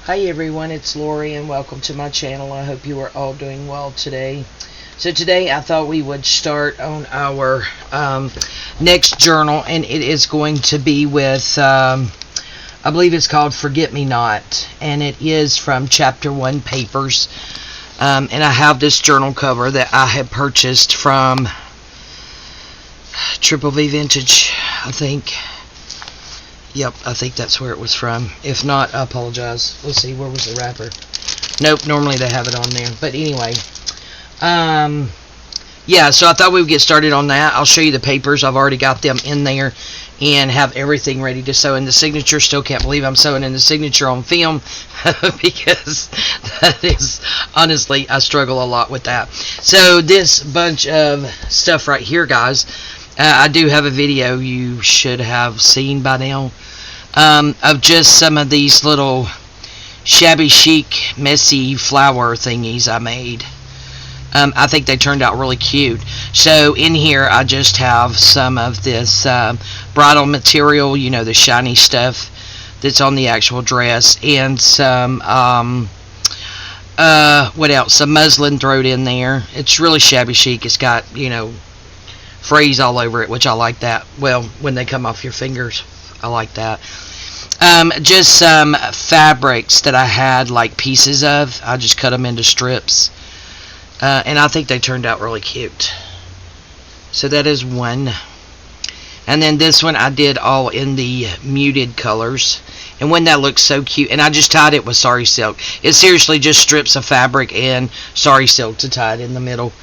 Hi everyone, it's Lori and welcome to my channel. I hope you are all doing well today. So today I thought we would start on our next journal, and it is going to be with, I believe it's called Forget Me Not, and it is from Chapter 1 Papers. And I have this journal cover that I had purchased from Triple V Vintage, I think. Yep, I think that's where it was from. If not, I apologize. Let's see, where was the wrapper? Nope, normally they have it on there. But anyway, yeah, so I thought we would get started on that. I'll show you the papers. I've already got them in there and have everything ready to sew in the signature. Still can't believe I'm sewing in the signature on film because that is, honestly, I struggle a lot with that. So this bunch of stuff right here, guys, I do have a video you should have seen by now of just some of these little shabby chic, messy flower thingies I made. I think they turned out really cute. So in here I just have some of this bridal material, you know, the shiny stuff that's on the actual dress, and some what else? Some muslin thrown in there. It's really shabby chic. It's got, you know, phrase all over it, which I like that. Well, when they come off your fingers, I like that. Just some fabrics that I had like pieces of. I just cut them into strips, and I think they turned out really cute. So that is one. And then this one I did all in the muted colors, and when that looks so cute. And I just tied it with sari silk. It's seriously just strips of fabric and sari silk to tie it in the middle.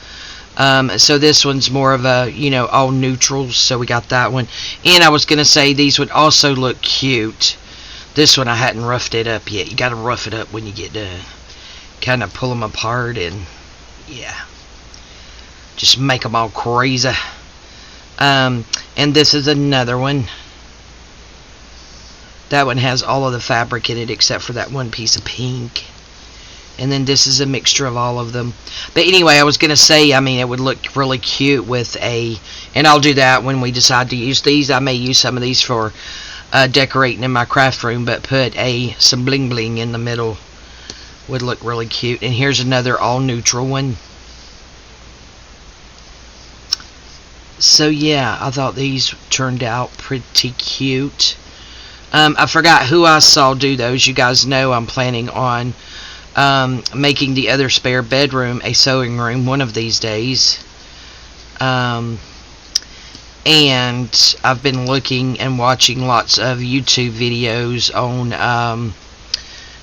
So this one's more of a, you know, all neutrals, so we got that one. And I was going to say these would also look cute. This one I hadn't roughed it up yet. You got to rough it up when you get done. Kind of pull them apart and, yeah, just make them all crazy. And this is another one. That one has all of the fabric in it except for that one piece of pink. And then this is a mixture of all of them. But anyway, I was going to say, I mean, it would look really cute with a, and I'll do that when we decide to use these. I may use some of these for decorating in my craft room, but put some bling bling in the middle would look really cute. And here's another all neutral one. So yeah, I thought these turned out pretty cute. I forgot who I saw do those. You guys know I'm planning on making the other spare bedroom a sewing room one of these days. And I've been looking and watching lots of YouTube videos on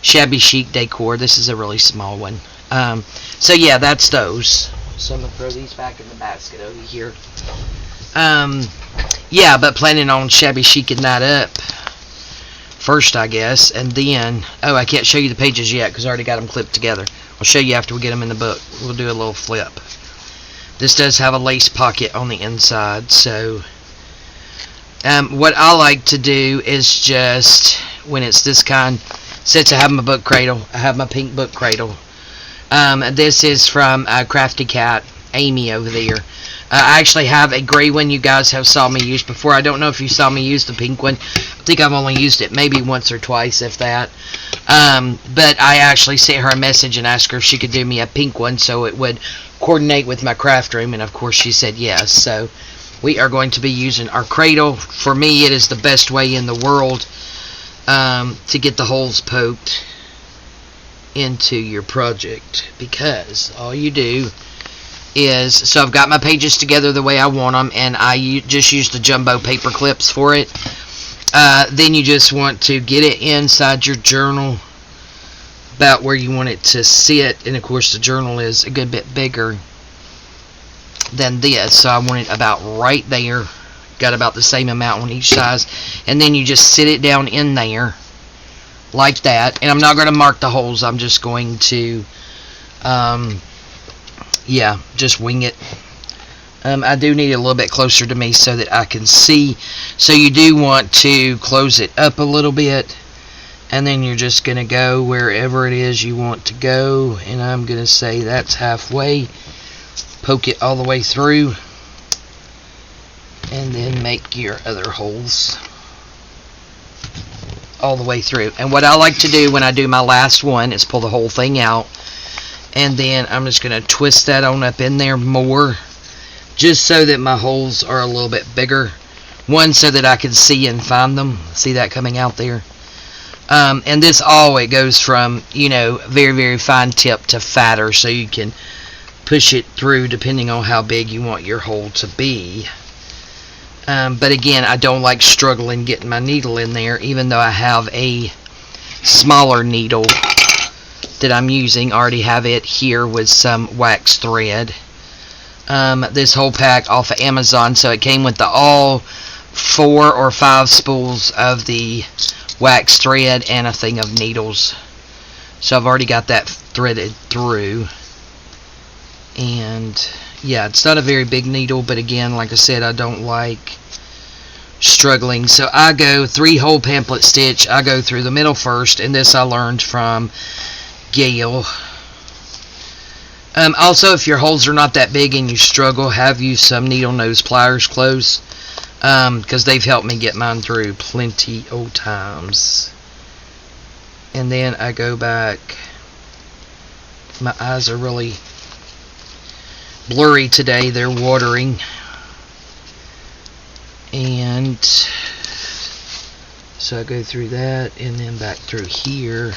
shabby chic decor. This is a really small one. So yeah, that's those. So I'm going to throw these back in the basket over here. Yeah, but planning on shabby chicing that up first, I guess, and then, oh, I can't show you the pages yet because I already got them clipped together. I'll show you after we get them in the book. We'll do a little flip. This does have a lace pocket on the inside, so what I like to do is just, when it's this kind, since I have my book cradle, I have my pink book cradle. This is from Crafty Cat, Amy over there. I actually have a gray one you guys have saw me use before. I don't know if you saw me use the pink one. I think I've only used it maybe once or twice, if that. But I actually sent her a message and asked her if she could do me a pink one so it would coordinate with my craft room, and of course she said yes. So we are going to be using our cradle. For me, it is the best way in the world to get the holes poked into your project, because all you do is, so I've got my pages together the way I want them, and I just use the jumbo paper clips for it. Then you just want to get it inside your journal about where you want it to sit, and of course the journal is a good bit bigger than this, so I want it about right there. Got about the same amount on each size, and then you just sit it down in there like that. And I'm not going to mark the holes, I'm just going to yeah, just wing it. I do need it a little bit closer to me so that I can see. So you do want to close it up a little bit, and then you're just going to go wherever it is you want to go. And I'm going to say that's halfway. Poke it all the way through, and then make your other holes all the way through. And what I like to do when I do my last one is pull the whole thing out, and then I'm just going to twist that on up in there more, just so that my holes are a little bit bigger. One, so that I can see and find them. See that coming out there? And this it goes from, very, very fine tip to fatter, so you can push it through depending on how big you want your hole to be. But again, I don't like struggling getting my needle in there, even though I have a smaller needle that I'm using. I already have it here with some wax thread. This whole pack off of Amazon, so it came with all 4 or 5 spools of the wax thread and a thing of needles. So I've already got that threaded through. And yeah, it's not a very big needle, but again, like I said, I don't like struggling. So I go 3-hole pamphlet stitch. I go through the middle first, and this I learned from Gail. Also, if your holes are not that big and you struggle, have you some needle nose pliers close, because they've helped me get mine through plenty of times. And then I go back. My eyes are really blurry today, they're watering. And so I go through that and then back through here.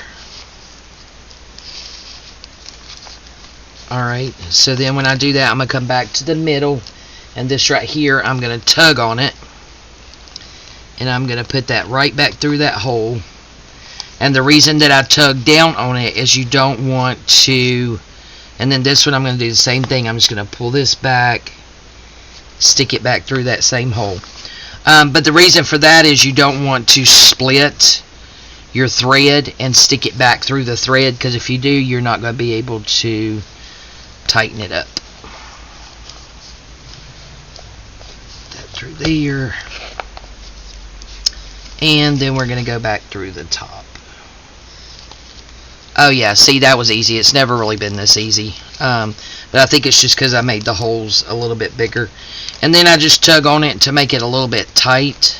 Alright, so then when I do that, I'm going to come back to the middle, and this right here, I'm going to tug on it, and I'm going to put that right back through that hole. And the reason that I tug down on it is you don't want to, and then this one I'm going to do the same thing. I'm just going to pull this back, stick it back through that same hole. But the reason for that is you don't want to split your thread and stick it back through the thread, because if you do, you're not going to be able to tighten it up. That through there. And then we're going to go back through the top. Oh yeah, see, that was easy. It's never really been this easy. But I think it's just because I made the holes a little bit bigger. And then I just tug on it to make it a little bit tight.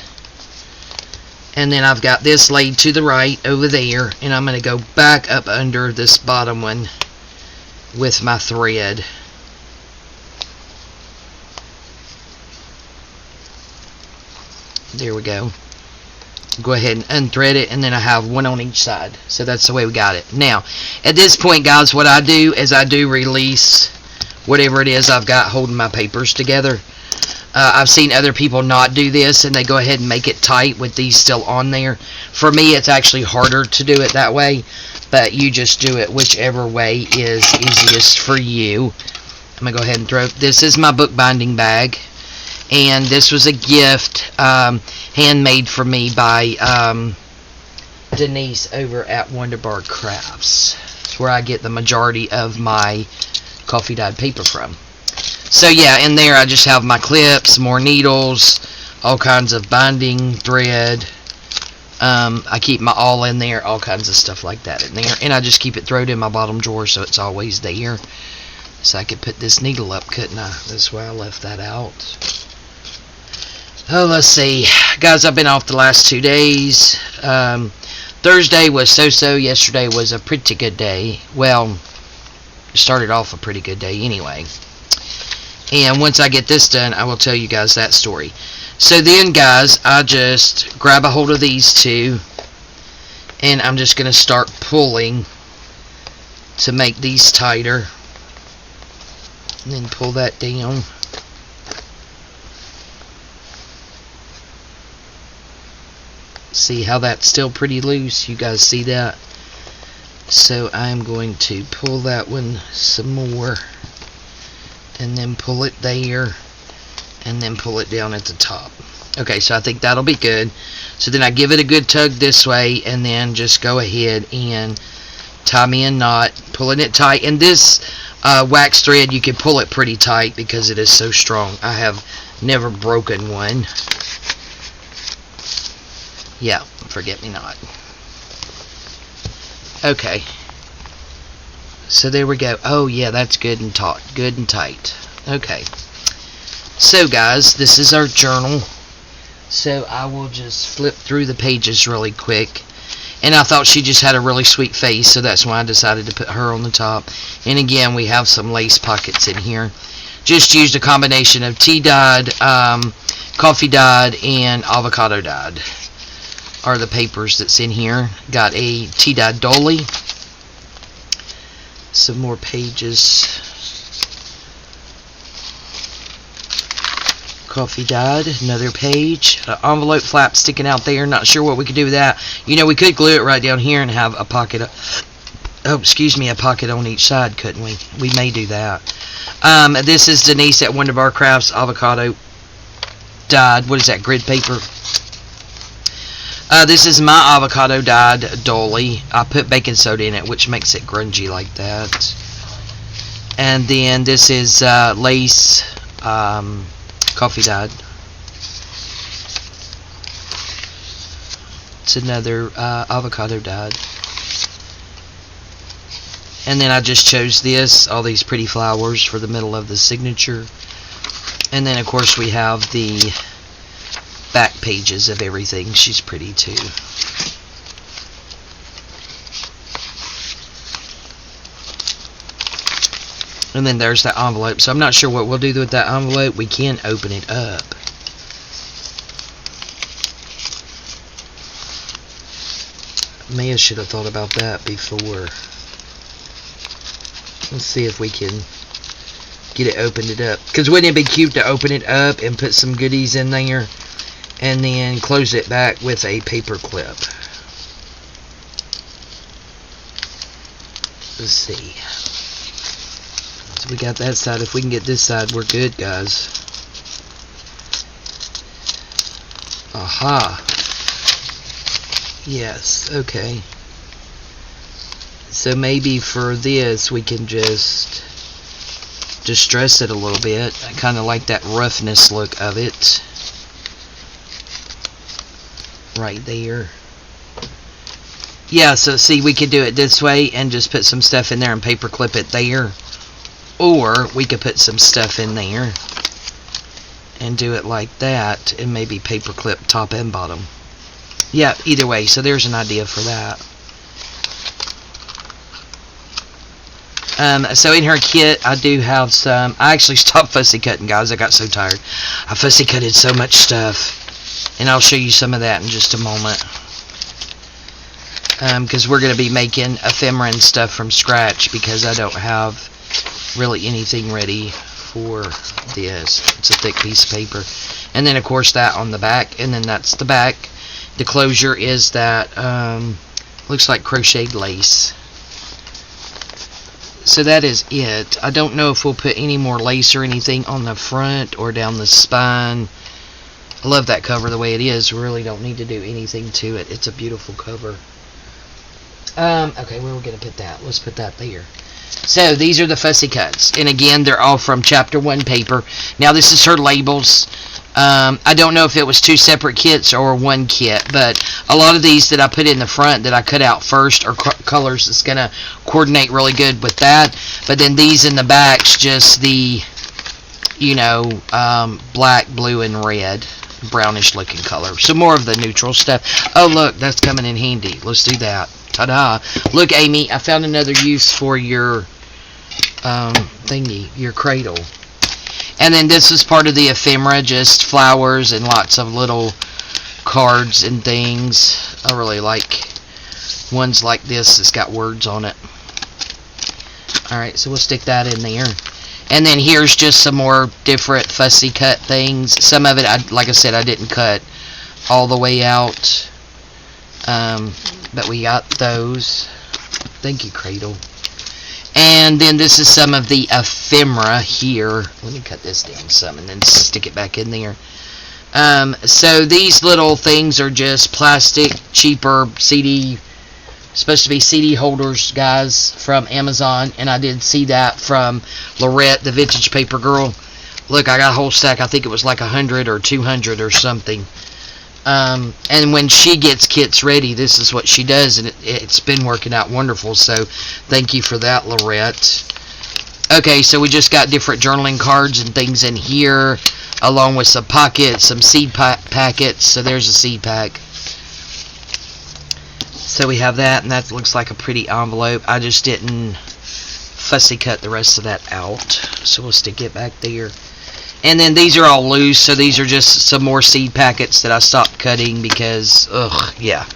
And then I've got this laid to the right over there. And I'm going to go back up under this bottom one with my thread. There we go. Go ahead and unthread it, and then I have one on each side. So that's the way we got it. Now, at this point, guys, what I do is I do release whatever it is I've got holding my papers together. I've seen other people not do this, and they go ahead and make it tight with these still on there. For me, it's actually harder to do it that way, but you just do it whichever way is easiest for you. I'm going to go ahead and throw, this is my bookbinding bag, and this was a gift handmade for me by Denise over at Wonderbar Crafts. It's where I get the majority of my coffee dyed paper from. So yeah, in there I just have my clips, more needles, all kinds of binding thread. I keep my awl in there, all kinds of stuff like that in there, and I just keep it thrown in my bottom drawer so it's always there. So I could put this needle up, couldn't I? That's why I left that out. Oh, let's see. Guys, I've been off the last 2 days. Thursday was so-so. Yesterday was a pretty good day. Well, it started off a pretty good day anyway. And once I get this done, I will tell you guys that story. So then, guys, I just grab a hold of these two, and I'm just going to start pulling to make these tighter. And then pull that down. See how that's still pretty loose? You guys see that? So I'm going to pull that one some more, and then pull it there, and then pull it down at the top. Okay, so I think that'll be good. So then I give it a good tug this way, and then just go ahead and tie me a knot, pulling it tight. And this wax thread, you can pull it pretty tight because it is so strong. I have never broken one. Yeah, forget me not. Okay. So there we go. Oh yeah, that's good and taut, good and tight. Okay. So guys, this is our journal. So I will just flip through the pages really quick. And I thought she just had a really sweet face, so that's why I decided to put her on the top. And again, we have some lace pockets in here. Just used a combination of tea dyed, coffee dyed, and avocado dyed are the papers that's in here. Got a tea dyed dolly. Some more pages. Coffee dyed, another page. An envelope flap sticking out there. Not sure what we could do with that. You know, we could glue it right down here and have a pocket. A pocket on each side, couldn't we? We may do that. This is Denise at Wonder Bar Crafts, avocado dyed. What is that, grid paper? This is my avocado dyed dolly. I put baking soda in it, which makes it grungy like that. And then this is lace, coffee dyed. It's another avocado dyed. And then I just chose this, all these pretty flowers for the middle of the signature. And then of course we have the back pages of everything. She's pretty too. And then there's that envelope. So I'm not sure what we'll do with that envelope. We can open it up. Mia should have thought about that before. Let's see if we can get it opened up. Because wouldn't it be cute to open it up and put some goodies in there and then close it back with a paper clip? Let's see. So we got that side. If we can get this side, we're good, guys. Aha. Yes, okay. So maybe for this we can just distress it a little bit. I kind of like that roughness look of it. Right there. Yeah, so see, we could do it this way and just put some stuff in there and paper clip it there. Or we could put some stuff in there and do it like that and maybe paper clip top and bottom. Yeah, either way, so there's an idea for that. So in her kit, I do have some. I actually stopped fussy cutting, guys. I got so tired. I fussy cutted so much stuff. And I'll show you some of that in just a moment. Because we're going to be making ephemera and stuff from scratch because I don't have really anything ready for this. It's a thick piece of paper. And then, of course, that on the back. And then that's the back. The closure is that, looks like crocheted lace. So that is it. I don't know if we'll put any more lace or anything on the front or down the spine. I love that cover the way it is. We really don't need to do anything to it. It's a beautiful cover. Okay, where are we going to put that? Let's put that there. So these are the fussy cuts. And again, they're all from Chapter 1 paper. Now this is her labels. I don't know if it was 2 separate kits or 1 kit, but a lot of these that I put in the front that I cut out first are colors that's going to coordinate really good with that. But then these in the back's just the, you know, black, blue, and red, brownish looking color. So more of the neutral stuff. Oh, look, that's coming in handy. Let's do that. Ta-da. Look, Amy, I found another use for your thingy, your cradle. And then this is part of the ephemera, just flowers and lots of little cards and things. I really like ones like this that's got words on it. Alright, so we'll stick that in there. And then here's just some more different fussy cut things. Some of it, like I said, I didn't cut all the way out. But we got those. Thank you, Cradle. And then this is some of the ephemera here. Let me cut this down some and then stick it back in there. So these little things are just plastic, cheaper CD, supposed to be CD holders, guys, from Amazon. And I did see that from Lorette, the Vintage Paper Girl. Look, I got a whole stack. I think it was like 100 or 200 or something. And when she gets kits ready, this is what she does, and it's been working out wonderful, so thank you for that, Lorette. Okay, so we just got different journaling cards and things in here, along with some pockets, some seed packets, so there's a seed pack. So we have that, and that looks like a pretty envelope. I just didn't fussy cut the rest of that out, so we'll stick it back there. And then these are all loose, so these are just some more seed packets that I stopped cutting because, yeah,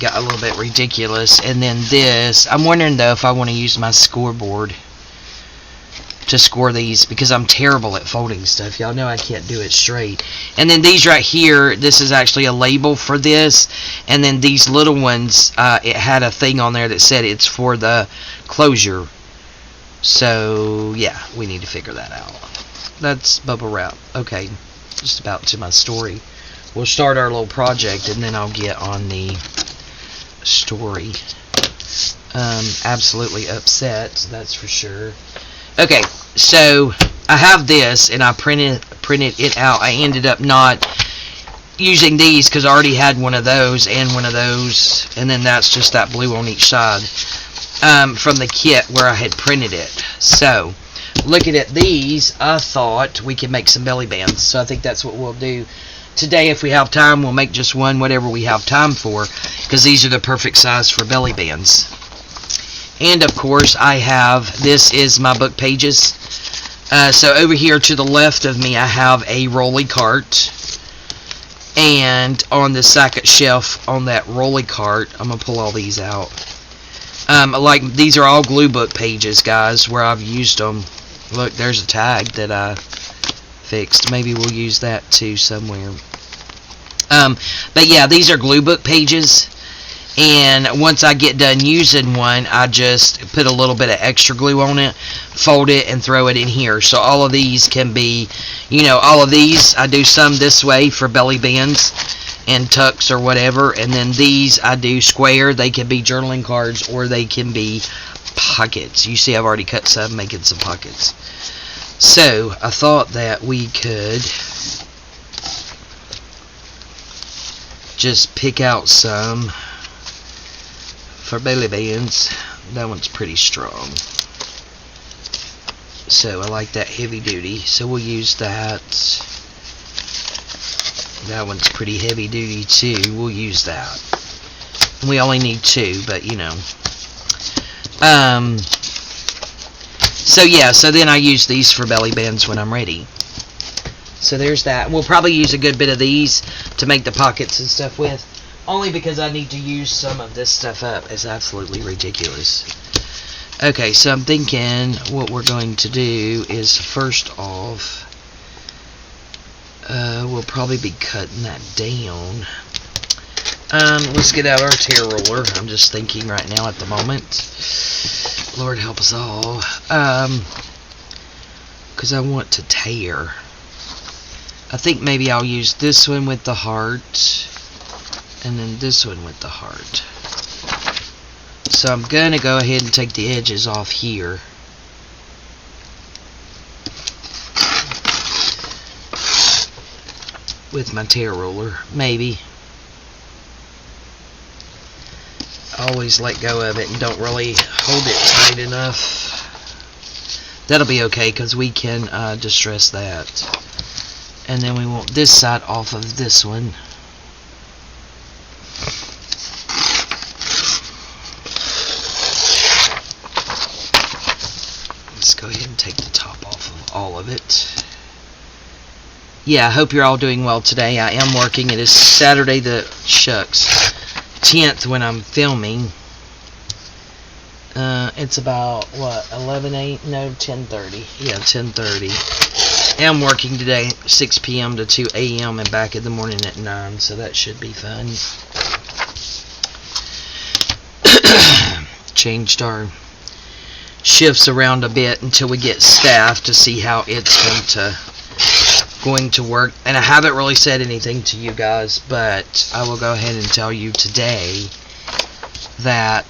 got a little bit ridiculous. And then this, I'm wondering though if I want to use my scoreboard to score these, because I'm terrible at folding stuff. Y'all know I can't do it straight. And then these right here, this is actually a label for this. And then these little ones, it had a thing on there that said it's for the closure. So yeah, we need to figure that out. That's bubble wrap. Okay, just about to my story. We'll start our little project and then I'll get on the story. Absolutely upset, that's for sure. Okay, so I have this and I printed it out. I ended up not using these because I already had one of those and one of those, and then that's just that blue on each side from the kit where I had printed it. So looking at these, I thought we could make some belly bands, so I think that's what we'll do today. If we have time, we'll make just one, whatever we have time for, because these are the perfect size for belly bands. And of course I have, this is my book pages. So over here to the left of me I have a rolly cart, and on the second shelf on that rolly cart, I'm going to pull all these out. Like these are all glue book pages, guys, where I've used them. Look, there's a tag that I fixed. Maybe we'll use that too somewhere. But yeah, these are glue book pages. And once I get done using one, I just put a little bit of extra glue on it, fold it, and throw it in here. So all of these can be, you know, all of these, I do some this way for belly bands and tucks or whatever. And then these I do square. They can be journaling cards or they can be pockets. You see I've already cut some, making some pockets. So I thought that we could just pick out some for belly bands. That one's pretty strong, so I like that heavy duty, so we'll use that. That one's pretty heavy duty too, we'll use that. We only need two, but you know. So yeah, so then I use these for belly bands when I'm ready. So there's that. We'll probably use a good bit of these to make the pockets and stuff with, only because I need to use some of this stuff up. It's absolutely ridiculous. Okay, so I'm thinking what we're going to do is, first off, we'll probably be cutting that down. Let's get out our tear roller. I'm just thinking right now at the moment. Lord help us all. Because I want to tear. I think maybe I'll use this one with the heart, and then this one with the heart. So I'm going to go ahead and take the edges off here. With my tear roller, maybe. I always let go of it and don't really hold it tight enough. That'll be okay, because we can distress that. And then we want this side off of this one. Let's go ahead and take the top off of all of it. Yeah, I hope you're all doing well today. I am working. It is Saturday the 10th when I'm filming. It's about, what, 10:30. Yeah, 10:30. I am working today, 6 p.m. to 2 a.m. and back in the morning at 9, so that should be fun. Changed our shifts around a bit until we get staff to see how it's going to work. And I haven't really said anything to you guys, but I will go ahead and tell you today that,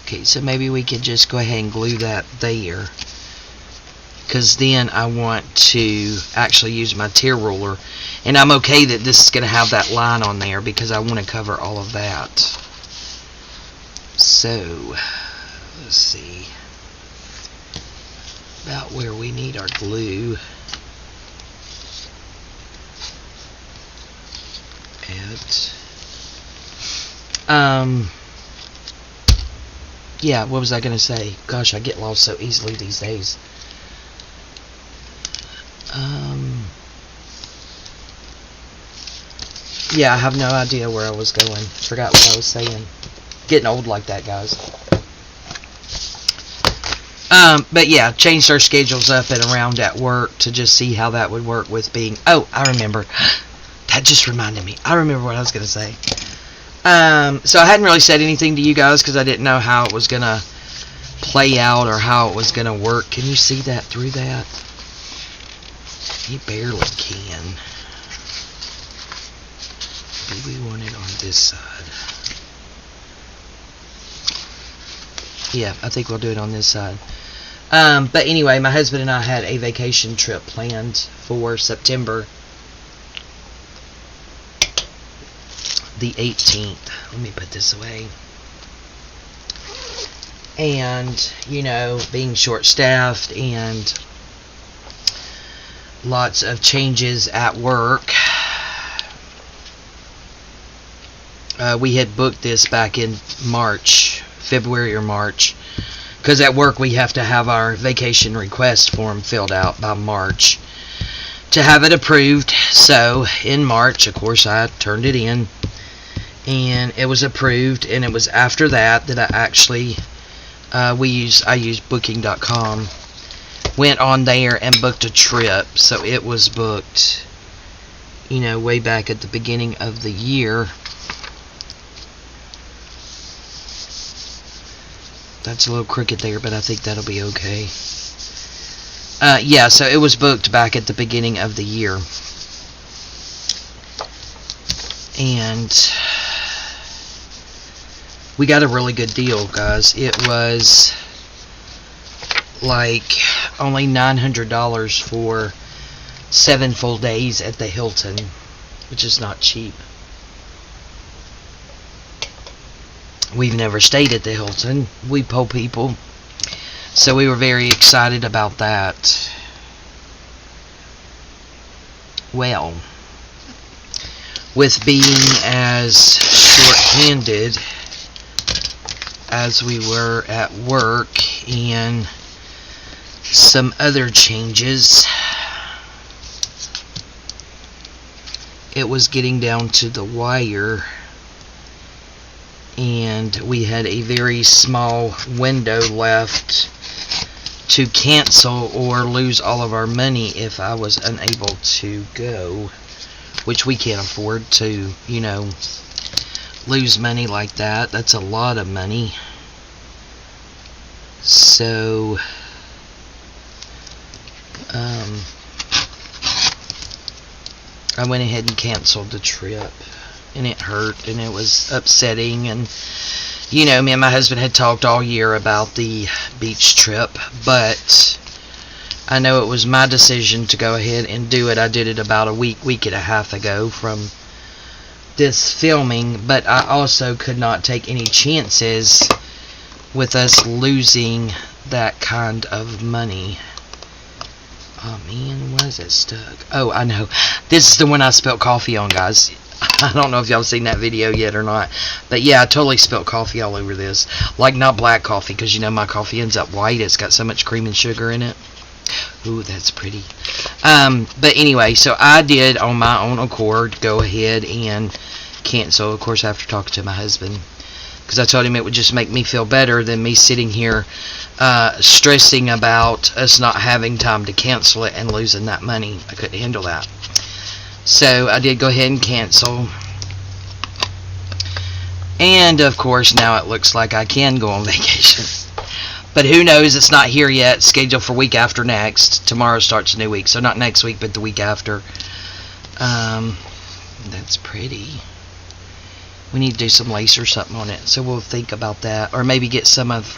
okay, so maybe we could just go ahead and glue that there, because then I want to actually use my tear ruler, and I'm okay that this is going to have that line on there because I want to cover all of that. So let's see about where we need our glue at. Yeah, what was I going to say? Gosh, I get lost so easily these days. Yeah, I have no idea where I was going. Forgot what I was saying. Getting old like that, guys. But yeah, changed our schedules up and around at work to just see how that would work with being... Oh, I remember. That just reminded me. I remember what I was going to say. So I hadn't really said anything to you guys because I didn't know how it was going to play out or how it was going to work. Can you see that through that? You barely can. Maybe we want it on this side. Yeah, I think we'll do it on this side. But anyway, my husband and I had a vacation trip planned for September the 18th. Let me put this away. And, you know, being short-staffed and lots of changes at work, we had booked this back in March, February or March, because at work we have to have our vacation request form filled out by March to have it approved. So in March, of course, I turned it in and it was approved, and it was after that that I actually I used booking.com, went on there and booked a trip. So it was booked, you know, way back at the beginning of the year. That's a little crooked there, but I think that'll be okay. Yeah, so it was booked back at the beginning of the year. And we got a really good deal, guys. It was like only $900 for 7 full days at the Hilton, which is not cheap. We've never stayed at the Hilton. We poor people. So we were very excited about that. Well, with being as short-handed as we were at work and some other changes, it was getting down to the wire. And we had a very small window left to cancel or lose all of our money if I was unable to go, which we can't afford to, you know, lose money like that. That's a lot of money. So I went ahead and canceled the trip. And it hurt, and it was upsetting, and, you know, me and my husband had talked all year about the beach trip, but I know it was my decision to go ahead and do it. I did it about a week and a half ago from this filming, but I also could not take any chances with us losing that kind of money. Oh man, why is it stuck? Oh, I know. This is the one I spilled coffee on, guys. I don't know if y'all seen that video yet or not, but yeah, I totally spilled coffee all over this. Like, not black coffee, because you know my coffee ends up white. It's got so much cream and sugar in it. Ooh, that's pretty. But anyway, so I did on my own accord go ahead and cancel, of course, after talking to my husband, because I told him it would just make me feel better than me sitting here stressing about us not having time to cancel it and losing that money. I couldn't handle that. So I did go ahead and cancel. And of course now it looks like I can go on vacation. But who knows, it's not here yet. Scheduled for week after next. Tomorrow starts a new week. So not next week, but the week after. That's pretty. We need to do some lace or something on it. So we'll think about that. Or maybe get some of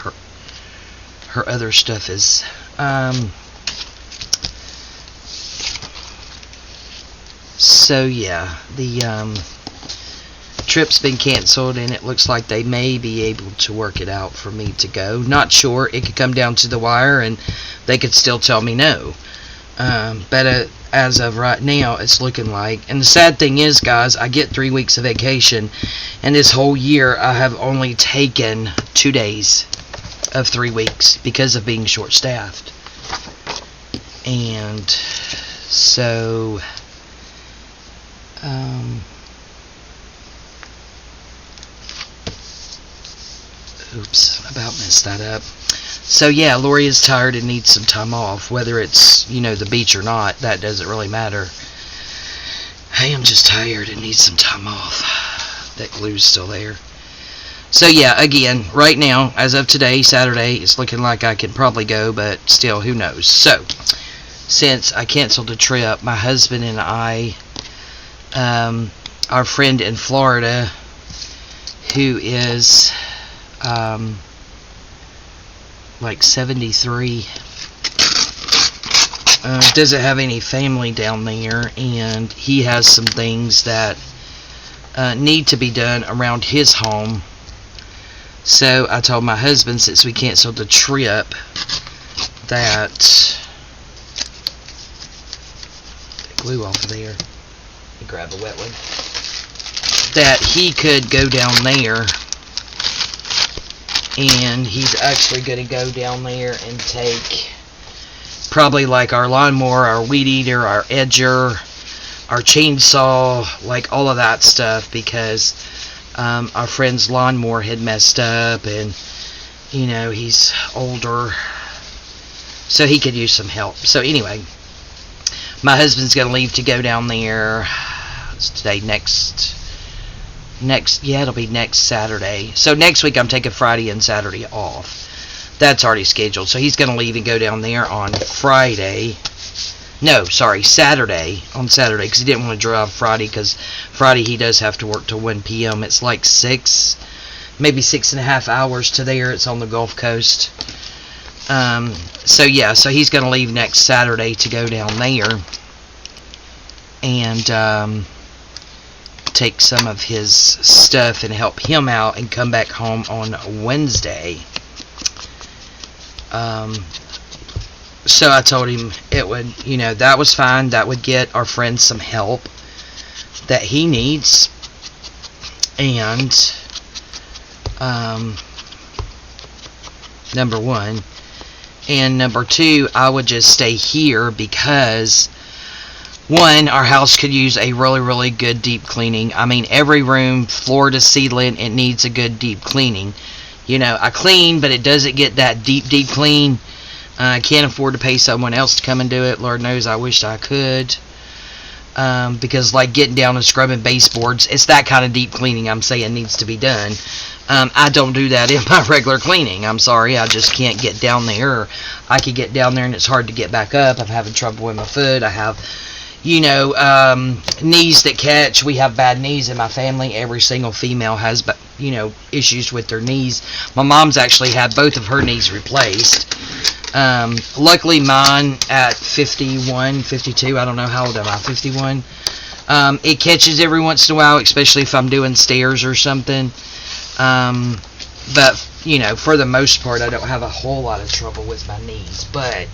her other stuff is... So yeah, the trip's been canceled, and it looks like they may be able to work it out for me to go. Not sure. It could come down to the wire, and they could still tell me no. But as of right now, it's looking like. And the sad thing is, guys, I get 3 weeks of vacation, and this whole year I have only taken 2 days of 3 weeks because of being short-staffed. And so, oops, about messed that up. So yeah, Lori is tired and needs some time off. Whether it's, you know, the beach or not, that doesn't really matter. I am just tired and need some time off. That glue's still there. So yeah, again, right now, as of today, Saturday, it's looking like I can probably go, but still, who knows. So, since I canceled the trip, my husband and I, our friend in Florida, who is like 73, doesn't have any family down there, and he has some things that need to be done around his home. So I told my husband, since we canceled the trip, that glue off of there, let me grab a wet one, that he could go down there, and he's actually going to go down there and take probably like our lawnmower, our weed eater, our edger, our chainsaw, like all of that stuff, because our friend's lawnmower had messed up, and you know, he's older, so he could use some help. So anyway, my husband's going to leave to go down there. It's today, yeah, it'll be next Saturday. So next week I'm taking Friday and Saturday off. That's already scheduled. So he's going to leave and go down there on Friday. No, sorry, Saturday. On Saturday, because he didn't want to drive Friday, because Friday he does have to work till 1 p.m. It's like 6, maybe 6.5 hours to there. It's on the Gulf Coast. So yeah, so he's going to leave next Saturday to go down there and take some of his stuff and help him out, and come back home on Wednesday. So I told him it would, you know, that was fine. That would get our friend some help that he needs. And number one. And number two, I would just stay here because, one, our house could use a really, really good deep cleaning. I mean, every room, floor to ceiling, it needs a good deep cleaning. You know, I clean, but it doesn't get that deep clean. I can't afford to pay someone else to come and do it. Lord knows I wish I could. Because, like, getting down and scrubbing baseboards, it's that kind of deep cleaning I'm saying needs to be done. I don't do that in my regular cleaning. I'm sorry, I just can't get down there. Or I could get down there and it's hard to get back up. I'm having trouble with my foot. I have, you know, knees that catch. We have bad knees in my family. Every single female has, you know, issues with their knees. My mom's actually had both of her knees replaced. Luckily mine at 51, 52, I don't know how old am I, 51, it catches every once in a while, especially if I'm doing stairs or something, but, you know, for the most part, I don't have a whole lot of trouble with my knees, but,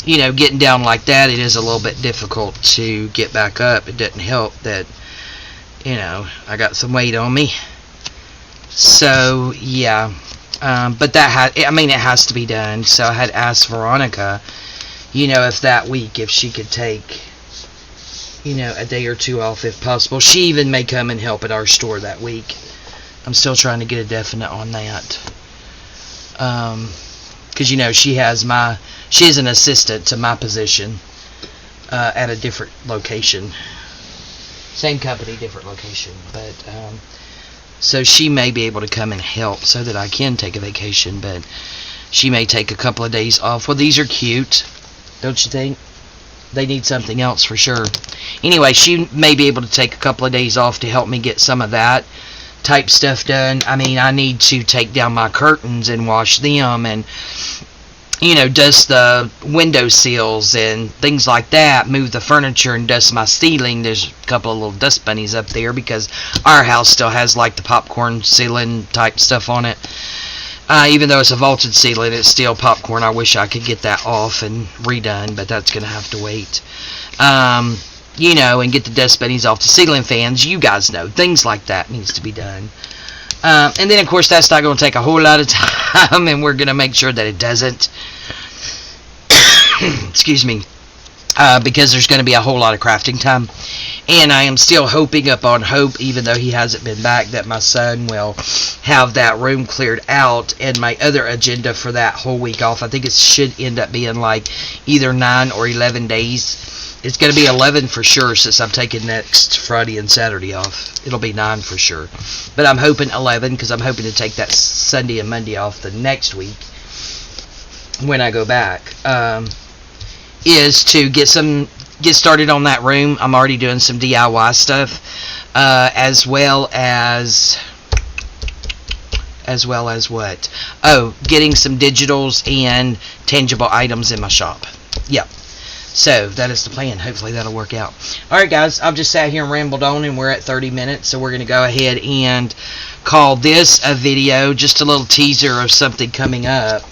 you know, getting down like that, it is a little bit difficult to get back up. It doesn't help that, you know, I got some weight on me, so, yeah. But that it has to be done. So I had asked Veronica, you know, if that week, if she could take, you know, a day or two off if possible. She even may come and help at our store that week. I'm still trying to get a definite on that. Because, you know, she is an assistant to my position at a different location. Same company, different location. But, so she may be able to come and help so that I can take a vacation, but she may take a couple of days off. Well, these are cute, don't you think? They need something else for sure. Anyway, she may be able to take a couple of days off to help me get some of that type stuff done. I mean, I need to take down my curtains and wash them and, you know, dust the window sills and things like that, move the furniture and dust my ceiling. There's a couple of little dust bunnies up there because our house still has like the popcorn ceiling type stuff on it. Even though it's a vaulted ceiling, it's still popcorn. I wish I could get that off and redone, but that's going to have to wait. You know, and get the dust bunnies off the ceiling fans. You guys know, things like that needs to be done. And then, of course, that's not going to take a whole lot of time, and we're going to make sure that it doesn't. Excuse me. Because there's going to be a whole lot of crafting time. And I am still hoping upon hope, even though he hasn't been back, that my son will have that room cleared out. And my other agenda for that whole week off, I think it should end up being like either 9 or 11 days. It's going to be 11 for sure, since I'm taking next Friday and Saturday off. It'll be 9 for sure. But I'm hoping 11, because I'm hoping to take that Sunday and Monday off the next week when I go back. Is to get started on that room. I'm already doing some DIY stuff, as well as what? Oh, getting some digitals and tangible items in my shop. Yep. So that is the plan. Hopefully that'll work out. All right, guys. I've just sat here and rambled on, and we're at 30 minutes, so we're going to go ahead and call this a video. Just a little teaser of something coming up.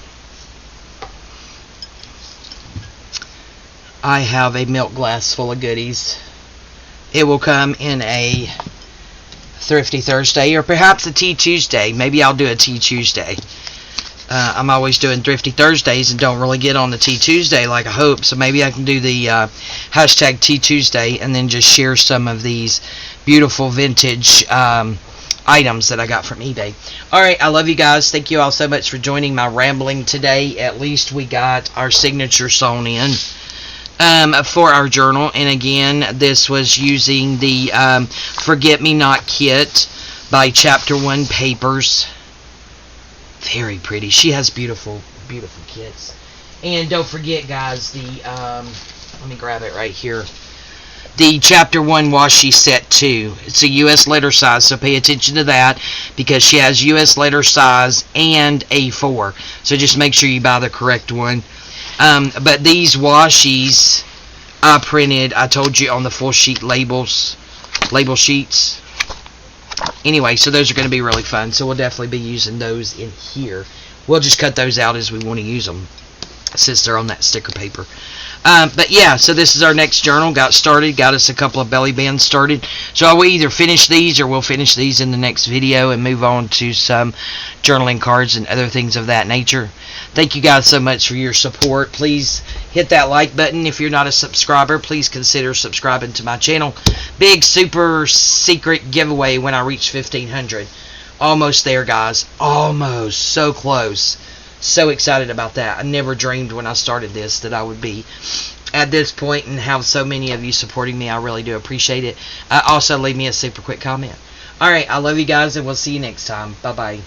I have a milk glass full of goodies. It will come in a Thrifty Thursday, or perhaps a Tea Tuesday. Maybe I'll do a Tea Tuesday. I'm always doing Thrifty Thursdays and don't really get on the Tea Tuesday like I hope. So maybe I can do the hashtag Tea Tuesday and then just share some of these beautiful vintage items that I got from eBay. Alright, I love you guys. Thank you all so much for joining my rambling today. At least we got our signature sewn in. For our journal, and again, this was using the Forget Me Not kit by Chapter 1 Papers. Very pretty. She has beautiful, beautiful kits. And don't forget, guys, the let me grab it right here. The Chapter 1 washi set 2. It's a US letter size, so pay attention to that, because she has US letter size and A4. So just make sure you buy the correct one. But these washies I printed, I told you, on the full sheet label sheets. Anyway, so those are going to be really fun. So we'll definitely be using those in here. We'll just cut those out as we want to use them, since they're on that sticker paper. But yeah, so this is our next journal. Got started, got us a couple of belly bands started. So I'll either finish these, or we'll finish these in the next video and move on to some journaling cards and other things of that nature. Thank you guys so much for your support. Please hit that like button. If you're not a subscriber, please consider subscribing to my channel. Big super secret giveaway when I reach 1,500. Almost there, guys. Almost. So close. So excited about that. I never dreamed when I started this that I would be at this point and have so many of you supporting me. I really do appreciate it. Also, leave me a super quick comment. Alright, I love you guys, and we'll see you next time. Bye-bye.